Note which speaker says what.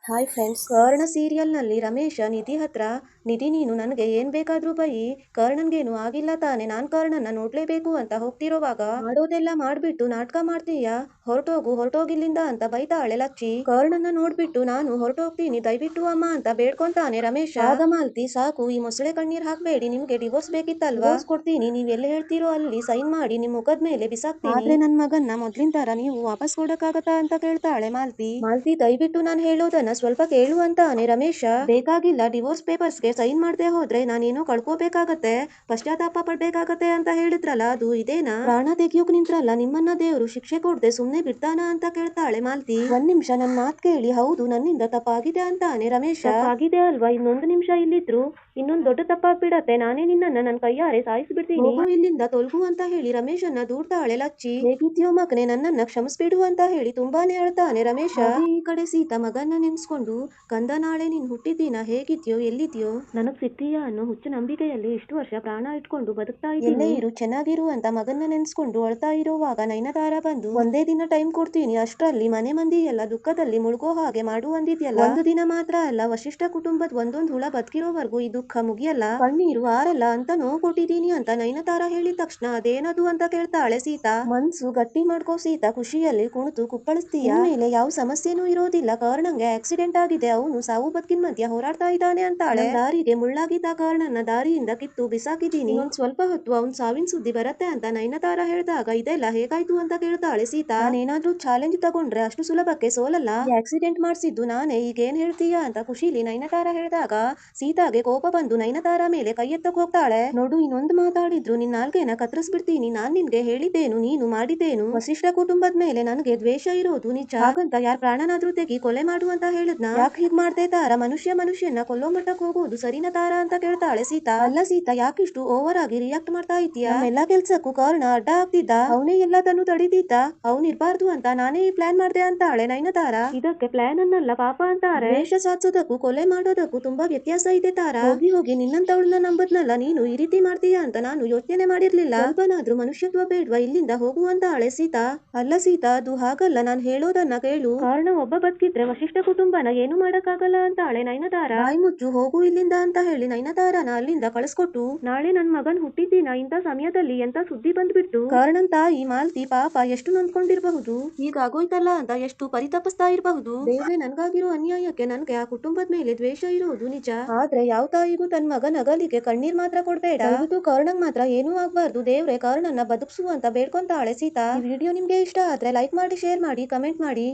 Speaker 1: Hi friends, Karna ಸೀರಿಯಲ್ನಲ್ಲಿ Ramesh ನಿಧಿ ಹತ್ರ, ನಿಧಿ ನೀನು ನನಗೆ ಏನ್ ಬೇಕಾದ್ರೂ ಬೈ, ಕರ್ಣನ್ಗೇನು ಆಗಿಲ್ಲ ತಾನೆ, ನಾನ್ ಕರ್ಣನ್ನ ನೋಡ್ಲೇಬೇಕು ಅಂತ ಹೋಗ್ತಿರೋವಾಗ ಮಾಡೋದೆಲ್ಲ ಮಾಡ್ಬಿಟ್ಟು ನಾಟಕ ಮಾಡ್ತೀಯ, ಹೊರಟೋಗು ಹೊರಟೋಗಿಲ್ಲಿಂದ ಅಂತ ಬೈತಾಳೆ ಲಚ್ಚಿ. ಕರ್ಣನ್ನ ನೋಡ್ಬಿಟ್ಟು ನಾನು ಹೊರಟೋಗ್ತೀನಿ ದಯವಿಟ್ಟು ಅಮ್ಮ ಅಂತ ಬೇಡ್ಕೊಂತಾನೆ ರಮೇಶ. ಆಗ ಮಾಲ್ತಿ, ಸಾಕು ಈ ಮೊಸಳೆ ಕಣ್ಣೀರ್ ಹಾಕ್ಬೇಡಿ, ನಿಮ್ಗೆ ಡಿವೋರ್ಸ್ ಬೇಕಿತ್ತಲ್ವಾ, ಡಿವೋರ್ಸ್ ಕೊಡ್ತೀನಿ, ನೀವ್ ಎಲ್ಲಿ ಹೇಳ್ತೀರೋ ಅಲ್ಲಿ ಸೈನ್ ಮಾಡಿ ನಿಮ್ ಮುಖದ ಮೇಲೆ ಬಿಸಾಕ್ತೀನಿ, ಆದ್ರೆ ನನ್ ಮಗನ್ನ ಮೊದ್ಲಿನ ತರ ನೀವು ವಾಪಸ್ ಕೊಡಕ್ಕಾಗತ್ತಾ ಅಂತ ಕೇಳ್ತಾಳೆ ಮಾಲ್ತಿ. ಮಾಲ್ತಿ, ದಯವಿಟ್ಟು ನಾನು ಹೇಳೋದನ್ನ ಸ್ವಲ್ಪ ಕೇಳು ಅಂತಾನೆ ರಮೇಶ. ಬೇಕಾಗಿಲ್ಲ, ಡಿವೋರ್ಸ್ ಪೇಪರ್ಸ್ಗೆ ಸೈನ್ ಮಾಡದೆ ಹೋದ್ರೆ ನಾನೇನೋ ಕಳ್ಕೋಬೇಕಾಗತ್ತೆ, ಪಶ್ಚಾತ್ತಾಪ ಪಡ್ಬೇಕಾಗತ್ತೆ ಅಂತ ಹೇಳಿದ್ರಲ್ಲ, ಅದು ಇದೇನಾ, ಪ್ರಾಣ ತೆಗಿಯೋಕ್ ನಿಂತ್ರಲ್ಲ, ನಿಮ್ಮನ್ನ ದೇವ್ರು ಶಿಕ್ಷೆ ಕೊಡ್ದೆ ಸುಮ್ನೆ ಬಿಡ್ತಾನ ಅಂತ ಕೇಳ್ತಾಳೆ ಮಾಲ್ತಿ. ಒಂದ್ ನಿಮಿಷ ನನ್ ಮಾತ್ ಕೇಳಿ, ಹೌದು ನನ್ನಿಂದ ತಪ್ಪಾಗಿದೆ ಅಂತಾನೆ ರಮೇಶ. ಆಗಿದೆ ಅಲ್ವಾ, ಇನ್ನೊಂದು ನಿಮಿಷ ಇಲ್ಲಿದ್ರು ಇನ್ನೊಂದು ದೊಡ್ಡ ತಪ್ಪಾಗ್ಬಿಡತ್ತೆ, ನಾನೇ ನಿನ್ನನ್ನ ನನ್ ಕೈಯಾರೆ ಸಾಯಿಸ್ಬಿಡ್ತೀನಿ, ಹೋಗು ಇಲ್ಲಿಂದ ತೊಲಗು ಅಂತ ಹೇಳಿ ರಮೇಶನ್ನ ದೂಡ್ತಾಳೆ ಲಚ್ಚಿ. ಹೇಗಿದ್ಯೋ ಮಗನೆ, ನನ್ನನ್ನ ಕ್ಷಮಿಸ್ಬಿಡು ಅಂತ ಹೇಳಿ ತುಂಬಾನೇ ಅಳ್ತಾನೆ ರಮೇಶ. ಈ ಕಡೆ ಸೀತಾ ಮಗನ್ನ ನೆನ್ಸ್ಕೊಂಡು, ಕಂದ ನಾಳೆ ನೀನ್ ಹುಟ್ಟಿದ್ದೀನ, ಹೇಗಿದ್ಯೋ ಎಲ್ಲಿದ್ಯೋ, ನನಗ್ ಸಿಗ್ತೀಯ ಅನ್ನೋ ಹುಚ್ಚು ನಂಬಿಕೆಯಲ್ಲಿ ಇಷ್ಟು ವರ್ಷ ಪ್ರಾಣ ಇಟ್ಕೊಂಡು ಬದುಕ್ತಾ ಇದ್ದೀನಿ, ಇರು ಚೆನ್ನಾಗಿರು ಅಂತ ಮಗನ್ನ ನೆನ್ಸ್ಕೊಂಡು ಅಳ್ತಾ ಇರೋವಾಗ ನಯನತಾರ ಬಂದು, ಒಂದೇ ದಿನ ಟೈಮ್ ಕೊಡ್ತೀನಿ, ಅಷ್ಟ್ರಲ್ಲಿ ಮನೆ ಮಂದಿ ಎಲ್ಲ ದುಃಖದಲ್ಲಿ ಮುಳುಗೋ ಹಾಗೆ ಮಾಡು ಅಂದಿದ್ಯಲ್ಲ, ಒಂದು ದಿನ ಮಾತ್ರ ಅಲ್ಲ, ವಶಿಷ್ಠ ಕುಟುಂಬದ ಒಂದೊಂದ್ ಹುಳ ಬದುಕಿರೋವರೆಗೂ ಈ ದುಃಖ ಮುಗಿಯಲ್ಲ, ಕಣ್ಣೀರು ಆರಲ್ಲ ಅಂತ ನೋವು ಕೊಟ್ಟಿದೀನಿ ಅಂತ ನಯನತಾರ ಹೇಳಿದ ತಕ್ಷಣ ಅದೇನದು ಅಂತ ಕೇಳ್ತಾಳೆ ಸೀತಾ. ಮನ್ಸು ಗಟ್ಟಿ ಮಾಡ್ಕೋ ಸೀತಾ, ಖುಷಿಯಲ್ಲಿ ಕುಣಿತು ಕುಪ್ಪಳಿಸ್ತೀಯ, ಮೇಲೆ ಯಾವ ಸಮಸ್ಯೆನೂ ಇರೋದಿಲ್ಲ, ಕರ್ಣಂಗೆ ಆಕ್ಸಿಡೆಂಟ್ ಆಗಿದೆ, ಅವನು ಸಾವು ಬದುಕಿನ ಮಧ್ಯ ಹೋರಾಡ್ತಾ ಇದ್ದಾನೆ ಅಂತಾಳೆ. ದಾರಿಗೆ ಮುಳ್ಳಾಗಿದ್ದ ಕರ್ಣನ್ನ ದಾರಿಯಿಂದ ಕಿತ್ತು ಬಿಸಾಕಿದೀನಿ, ಒಂದ್ ಸ್ವಲ್ಪ ಹೊತ್ತು ಅವ್ನ್ ಸಾವಿನ ಸುದ್ದಿ ಬರತ್ತೆ ಅಂತ ನಯನತಾರ ಹೇಳಿದಾಗ ಇದೆಲ್ಲ ಹೇಗಾಯ್ತು ಅಂತ ಕೇಳ್ತಾಳೆ ಸೀತಾ. ನಾನೇನಾದ್ರೂ ಚಾಲೆಂಜ್ ತಗೊಂಡ್ರೆ ಅಷ್ಟು ಸುಲಭಕ್ಕೆ ಸೋಲಲ್ಲ, ಆಕ್ಸಿಡೆಂಟ್ ಮಾಡ್ಸಿದ್ದು ನಾನೇ, ಈಗ ಏನ್ ಹೇಳ್ತೀಯ ಅಂತ ಖುಷಿಲಿ ನಯನತಾರ ಹೇಳಿದಾಗ ಸೀತಾಗೆ ಕೋಪ ಬಂದು ನಯನತಾರ ಮೇಲೆ ಕೈ ಎತ್ತಕ್ ಹೋಗ್ತಾಳೆ. ನೋಡು, ಇನ್ನೊಂದು ಮಾತಾಡಿದ್ರು ನಿನ್ ನಾಲ್ಗೆನ ಕತ್ತರಿಸ್ಬಿಡ್ತೀನಿ, ನಾನ್ ನಿನ್ಗೆ ಹೇಳಿದ್ದೇನು, ನೀನು ಮಾಡಿದ್ದೇನು, ವಸಿಷ್ಠ ಕುಟುಂಬದ ಮೇಲೆ ನನಗೆ ದ್ವೇಷ ಇರೋದು ನಿಜ, ಹಾಗಂತ ಯಾರ್ ಪ್ರಾಣನಾದ್ರೂ ತೆಗಿ ಕೊಲೆ ಮಾಡು ಅಂತ ಹೇಳಿದ್ನ, ಯಾಕೆ ಹೀಗ್ ಮಾಡ್ದೆ ತಾರ, ಮನುಷ್ಯನ್ನ ಕೊಲ್ಲೋ ಮಟ್ಟಕ್ ಹೋಗೋದು ಸರಿನ ತಾರ ಅಂತ ಕೇಳ್ತಾಳೆ ಸೀತಾ. ಅಲ್ಲ ಸೀತಾ, ಯಾಕಿಷ್ಟು ಓವರ್ ಆಗಿ ರಿಯಾಕ್ಟ್ ಮಾಡ್ತಾ ಇದೀಯಾ, ನಮ್ಮೆಲ್ಲಾ ಕೆಲ್ಸಕ್ಕೂ ಕರ್ಣ ಅಡ್ಡ ಆಗ್ತಿದ್ದ, ಅವನೇ ಎಲ್ಲದನ್ನು ತಡಿದಿದ್ದ, ಅವ್ನ್ ಇರ್ಬಾರ್ದು ಅಂತ ನಾನೇ ಈ ಪ್ಲಾನ್ ಮಾಡ್ದೆ ಅಂತಾಳೆ ನಯನತಾರ. ಇದಕ್ಕೆ ಪ್ಲಾನ್ ಅನ್ನಲ್ಲ ಪಾಪ ಅಂತಾರೆ, ದ್ವೇಷ ಸಾಧಿಸೋದಕ್ಕೂ ಕೊಲೆ ಮಾಡೋದಕ್ಕೂ ತುಂಬಾ ವ್ಯತ್ಯಾಸ ಇದೆ ತಾರ, ಹೋಗಿ ಹೋಗಿ ನಿನ್ನಂತವಳನ್ನ ನಂಬದ್ನಲ್ಲ ನೀನು ಈ ರೀತಿ ಮಾಡ್ತೀಯಾ ಅಂತ ನಾನು ಯೋಚನೆ ಮಾಡಿರ್ಲಿಲ್ಲ, ಸ್ವಲ್ಪನಾದ್ರೂ ಮನುಷ್ಯತ್ವ ಬೇಡ್ವಾ, ಇಲ್ಲಿಂದ ಹೋಗು ಅಂತಾಳೆ ಸೀತಾ. ಅಲ್ಲ ಸೀತಾ, ಅದು ಹಾಗಲ್ಲ, ನಾನ್ ಹೇಳೋದನ್ನ ಕೇಳು, ಕಾರಣ ಒಬ್ಬ ಬದುಕಿದ್ರೆ ವಶಿಷ್ಠ ಕುಟುಂಬನ ಏನು ಮಾಡಕ್ಕಾಗಲ್ಲ ಅಂತಾಳೆ ನಯನತಾರ. ಬಾಯಿ ಮುಚ್ಚು, ಹೋಗು ಇಲ್ಲಿಂದ ಅಂತ ಹೇಳಿ ನಯನತಾರನ ಅಲ್ಲಿಂದ ಕಳಿಸ್ಕೊಟ್ಟು, ನಾಳೆ ನನ್ ಮಗನ್ ಹುಟ್ಟಿದ್ದೀನ ಇಂಥ ಸಮಯದಲ್ಲಿ ಎಂತ ಸುದ್ದಿ ಬಂದ್ಬಿಟ್ಟು, ಕಾರಣನ್ ತಾಯಿ ಮಾಲ್ತಿ ಪಾಪ ಎಷ್ಟು ನೊಂದ್ಕೊಂಡಿರ್ಬಹುದು, ಹೀಗಾಗೋಯ್ತಲ್ಲ ಅಂತ ಎಷ್ಟು ಪರಿತಪಿಸ್ತಾ ಇರಬಹುದು, ದೇವ್ರೆ ನನ್ಗಾಗಿರೋ ಅನ್ಯಾಯಕ್ಕೆ ನನ್ಗೆ ಆ ಕುಟುಂಬದ ಮೇಲೆ ದ್ವೇಷ ಇರೋದು ನಿಜ, ಆದ್ರೆ ಯಾವ ತಾಯಿಗೂ ತನ್ ಮಗನ ಅಗಲಿಗೆ ಕಣ್ಣೀರ್ ಮಾತ್ರ ಕೊಡ್ಬೇಡ, ದಯವಿಟ್ಟು ಕರ್ಣಂಗ್ ಮಾತ್ರ ಏನೂ ಆಗ್ಬಾರ್ದು ದೇವ್ರೆ, ಕರ್ಣನ್ನ ಬದುಕ್ಸು ಅಂತ ಬೇಡ್ಕೊಂತಾಳೆ ಸೀತಾ. ಈ ವಿಡಿಯೋ ನಿಮ್ಗೆ ಇಷ್ಟ ಆದ್ರೆ ಲೈಕ್ ಮಾಡಿ, ಶೇರ್ ಮಾಡಿ, ಕಮೆಂಟ್ ಮಾಡಿ.